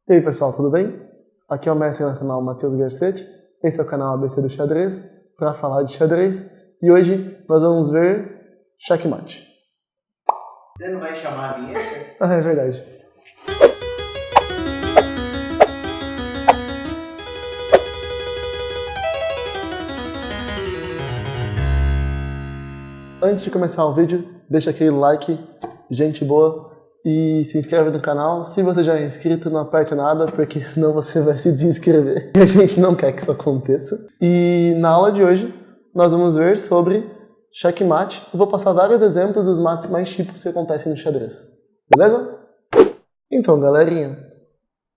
E aí pessoal, tudo bem? Aqui é o mestre nacional Matheus Garcetti, esse é o canal ABC do Xadrez, para falar de xadrez, e hoje nós vamos ver checkmate. Você não vai chamar a vinheta? Ah, é verdade. Antes de começar o vídeo, deixa aquele like, gente boa, e se inscreve no canal. Se você já é inscrito, não aperta nada, porque senão você vai se desinscrever. E a gente não quer que isso aconteça. E na aula de hoje, nós vamos ver sobre checkmate. Eu vou passar vários exemplos dos mates mais típicos que acontecem no xadrez. Beleza? Então, galerinha,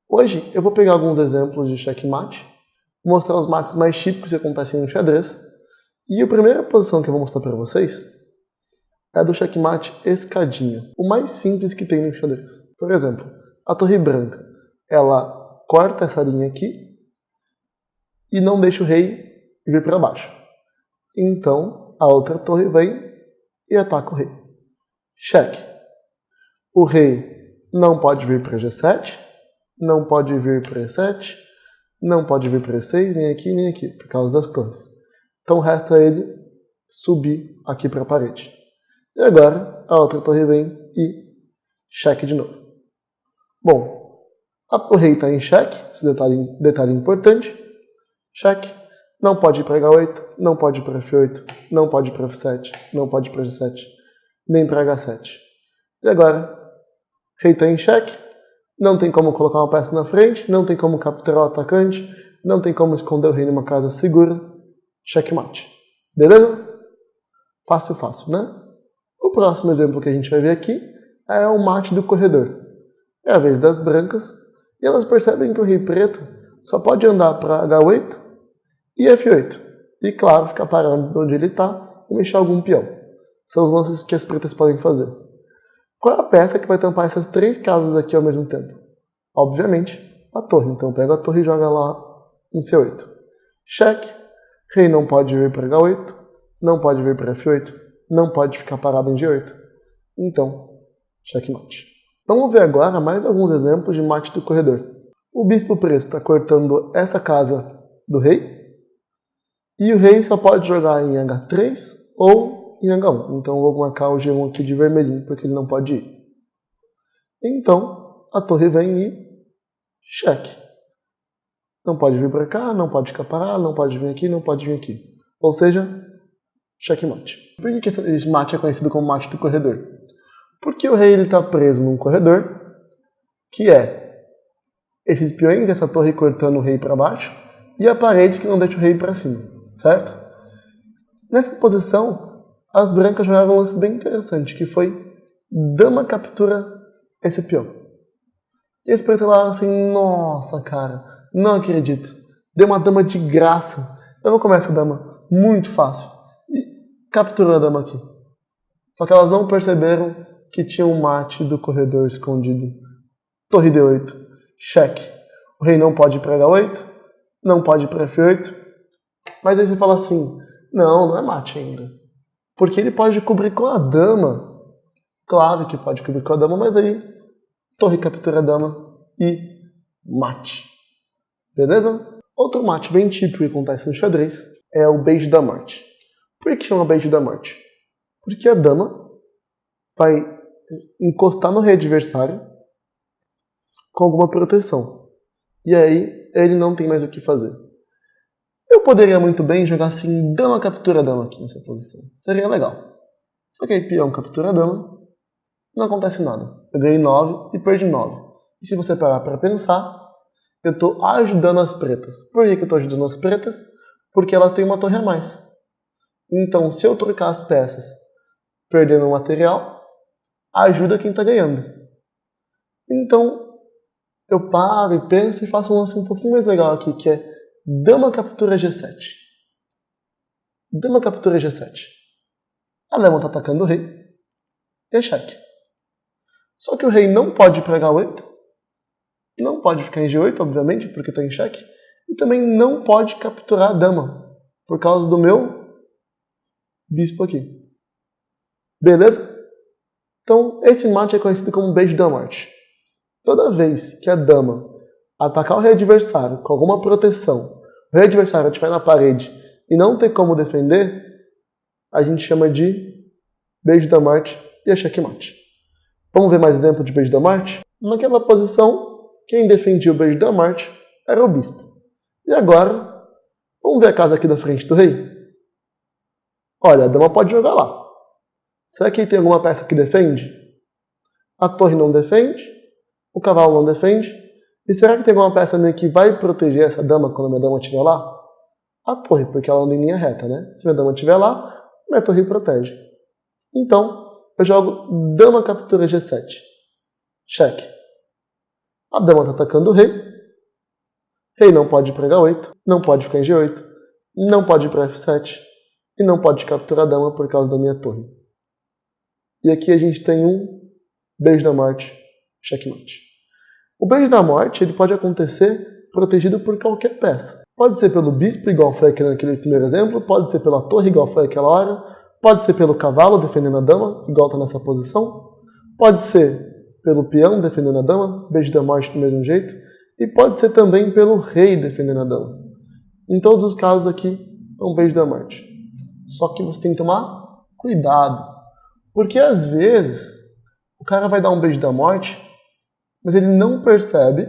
hoje eu vou pegar alguns exemplos de checkmate, mostrar os mates mais típicos que acontecem no xadrez. E a primeira posição que eu vou mostrar para vocês é do checkmate escadinha, o mais simples que tem no xadrez. Por exemplo, a torre branca, ela corta essa linha aqui e não deixa o rei vir para baixo. Então, a outra torre vem e ataca o rei. Cheque. O rei não pode vir para G7, não pode vir para E7, não pode vir para E6, nem aqui, por causa das torres. Então resta ele subir aqui para a parede. E agora a outra torre vem e cheque de novo. Bom, o rei está em cheque, esse detalhe importante. Cheque, não pode ir para H8, não pode ir para F8, não pode ir para F7, não pode ir para G7, nem para H7. E agora, o rei está em cheque, não tem como colocar uma peça na frente, não tem como capturar o atacante, não tem como esconder o rei numa casa segura. Checkmate. Beleza? Fácil, né? O próximo exemplo que a gente vai ver aqui é o mate do corredor. É a vez das brancas e elas percebem que o rei preto só pode andar para H8 e F8. E claro, ficar parando onde ele está e mexer algum peão. São os lances que as pretas podem fazer. Qual é a peça que vai tampar essas três casas aqui ao mesmo tempo? Obviamente, a torre. Então pega a torre e joga lá em C8. Cheque. Rei não pode vir para H8, não pode vir para F8, não pode ficar parado em G8. Então, checkmate. Vamos ver agora mais alguns exemplos de mate do corredor. O bispo preto está cortando essa casa do rei, e o rei só pode jogar em H3 ou em H1. Então eu vou marcar o G1 aqui de vermelhinho, porque ele não pode ir. Então, a torre vem e cheque. Não pode vir para cá, não pode ficar parado, não pode vir aqui, não pode vir aqui. Ou seja, checkmate. Por que esse mate é conhecido como mate do corredor? Porque o rei está preso num corredor, que é esses peões e essa torre cortando o rei para baixo, e a parede que não deixa o rei para cima, certo? Nessa posição, as brancas jogaram um lance bem interessante, que foi dama captura esse peão. E eles falaram assim, nossa cara, não acredito. Deu uma dama de graça. Eu vou comer essa dama muito fácil. E capturou a dama aqui. Só que elas não perceberam que tinha um mate do corredor escondido. Torre D8. Cheque. O rei não pode ir para H8. Não pode ir para F8. Mas aí você fala assim, não é mate ainda. Porque ele pode cobrir com a dama. Claro que pode cobrir com a dama, mas aí torre captura a dama e mate. Beleza? Outro mate bem típico que acontece no xadrez é o beijo da morte. Por que chama beijo da morte? Porque a dama vai encostar no rei adversário com alguma proteção. E aí ele não tem mais o que fazer. Eu poderia muito bem jogar assim, dama captura dama aqui nessa posição. Seria legal. Só que aí peão captura dama, não acontece nada. Eu ganhei 9 e perdi 9. E se você parar para pensar, eu estou ajudando as pretas. Por que eu estou ajudando as pretas? Porque elas têm uma torre a mais. Então, se eu trocar as peças perdendo o material, ajuda quem está ganhando. Então, eu paro e penso e faço um lance um pouquinho mais legal aqui, que é dama captura G7. Dama captura G7. A dama está atacando o rei. E é cheque. Só que o rei não pode ir para H8. Não pode ficar em G8, obviamente, porque está em cheque. E também não pode capturar a dama, por causa do meu bispo aqui. Beleza? Então, esse mate é conhecido como beijo da morte. Toda vez que a dama atacar o rei adversário com alguma proteção, o rei adversário estiver na parede e não ter como defender, a gente chama de beijo da morte e a checkmate. Vamos ver mais exemplo de beijo da morte? Naquela posição, quem defendia o beijo da morte era o bispo. E agora, vamos ver a casa aqui da frente do rei? Olha, a dama pode jogar lá. Será que tem alguma peça que defende? A torre não defende, o cavalo não defende. E será que tem alguma peça meio que vai proteger essa dama quando a minha dama estiver lá? A torre, porque ela anda em linha reta, né? Se a minha dama estiver lá, minha torre protege. Então, eu jogo dama captura G7. Cheque. A dama está atacando o rei. Rei não pode ir para H8, não pode ficar em G8, não pode ir para F7 e não pode capturar a dama por causa da minha torre. E aqui a gente tem um beijo da morte, checkmate. O beijo da morte ele pode acontecer protegido por qualquer peça. Pode ser pelo bispo, igual foi aqui naquele primeiro exemplo, pode ser pela torre, igual foi aquela hora, pode ser pelo cavalo defendendo a dama, igual está nessa posição, pode ser pelo peão defendendo a dama, beijo da morte do mesmo jeito, e pode ser também pelo rei defendendo a dama. Em todos os casos aqui, é um beijo da morte. Só que você tem que tomar cuidado, porque às vezes o cara vai dar um beijo da morte, mas ele não percebe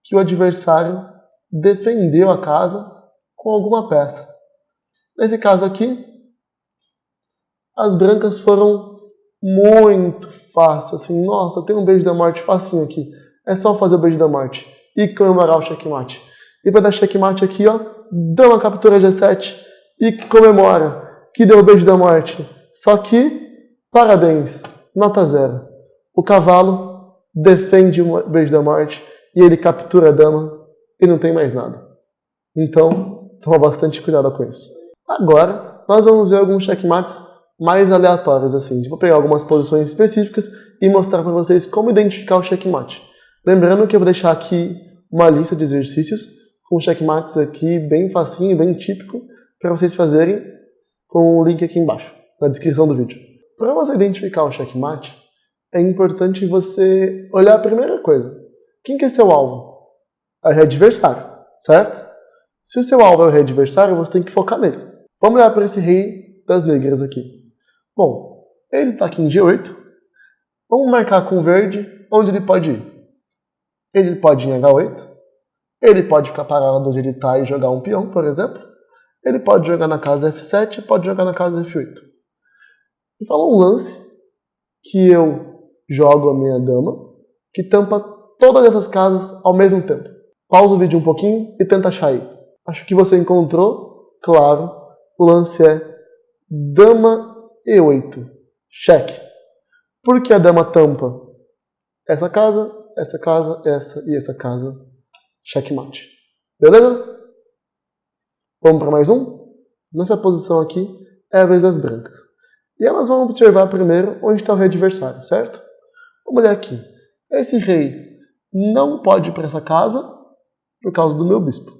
que o adversário defendeu a casa com alguma peça. Nesse caso aqui, as brancas foram muito fáceis, assim, nossa, tem um beijo da morte facinho aqui. É só fazer o beijo da morte e comemorar o checkmate. E para dar checkmate aqui, ó, dama captura G7 e comemora que deu o beijo da morte. Só que, parabéns, nota 0. O cavalo defende o beijo da morte e ele captura a dama e não tem mais nada. Então, toma bastante cuidado com isso. Agora, nós vamos ver alguns checkmates mais aleatórios, assim. Vou pegar algumas posições específicas e mostrar para vocês como identificar o checkmate. Lembrando que eu vou deixar aqui uma lista de exercícios com checkmates aqui bem facinho, bem típico, para vocês fazerem com o link aqui embaixo, na descrição do vídeo. Para você identificar o checkmate, é importante você olhar a primeira coisa. Quem que é seu alvo? É o rei adversário, certo? Se o seu alvo é o rei adversário, você tem que focar nele. Vamos olhar para esse rei das negras aqui. Bom, ele está aqui em G8. Vamos marcar com verde onde ele pode ir. Ele pode ir em H8. Ele pode ficar parado onde ele está e jogar um peão, por exemplo. Ele pode jogar na casa F7 e pode jogar na casa F8. E fala um lance que eu jogo a minha dama, que tampa todas essas casas ao mesmo tempo. Pausa o vídeo um pouquinho e tenta achar aí. Acho que você encontrou, claro, o lance é dama E8, cheque. Por que a dama tampa essa casa, essa e essa casa? Checkmate. Beleza? Vamos para mais um? Nessa posição aqui é a vez das brancas. E elas vão observar primeiro onde está o rei adversário, certo? Vamos olhar aqui. Esse rei não pode ir para essa casa por causa do meu bispo.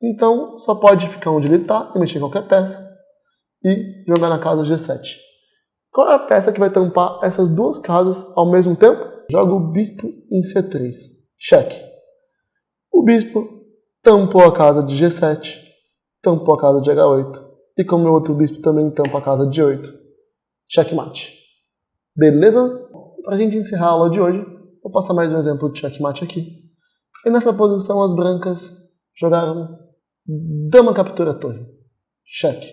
Então, só pode ficar onde ele está e mexer em qualquer peça e jogar na casa G7. Qual é a peça que vai tampar essas duas casas ao mesmo tempo? Joga o bispo em C3. Cheque. O bispo tampou a casa de G7, tampou a casa de H8. E como o outro bispo também tampa a casa de 8. Checkmate. Beleza? Para a gente encerrar a aula de hoje, vou passar mais um exemplo de checkmate aqui. E nessa posição as brancas jogaram dama captura torre. Cheque.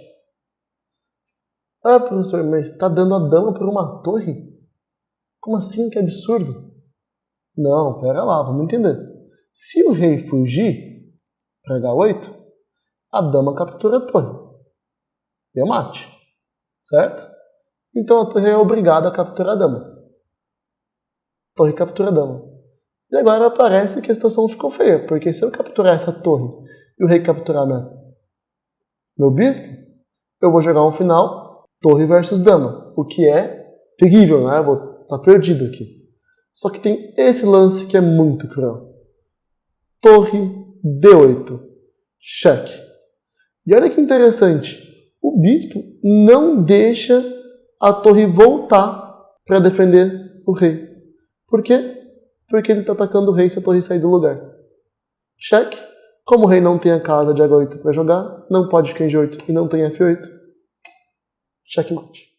Ah, professor, mas está dando a dama por uma torre? Como assim? Que absurdo. Não, pera lá, vamos entender. Se o rei fugir para H8, a dama captura a torre. E é mate. Certo? Então a torre é obrigada a capturar a dama. Torre captura a dama. E agora parece que a situação ficou feia, porque se eu capturar essa torre e o rei capturar meu bispo, eu vou jogar um final torre versus dama, o que é terrível, né? Eu vou estar perdido aqui. Só que tem esse lance que é muito cruel. Torre D8. Cheque. E olha que interessante. O bispo não deixa a torre voltar para defender o rei. Por quê? Porque ele está atacando o rei se a torre sair do lugar. Cheque. Como o rei não tem a casa de H8 para jogar, não pode ficar em G8 e não tem F8. Checkmate.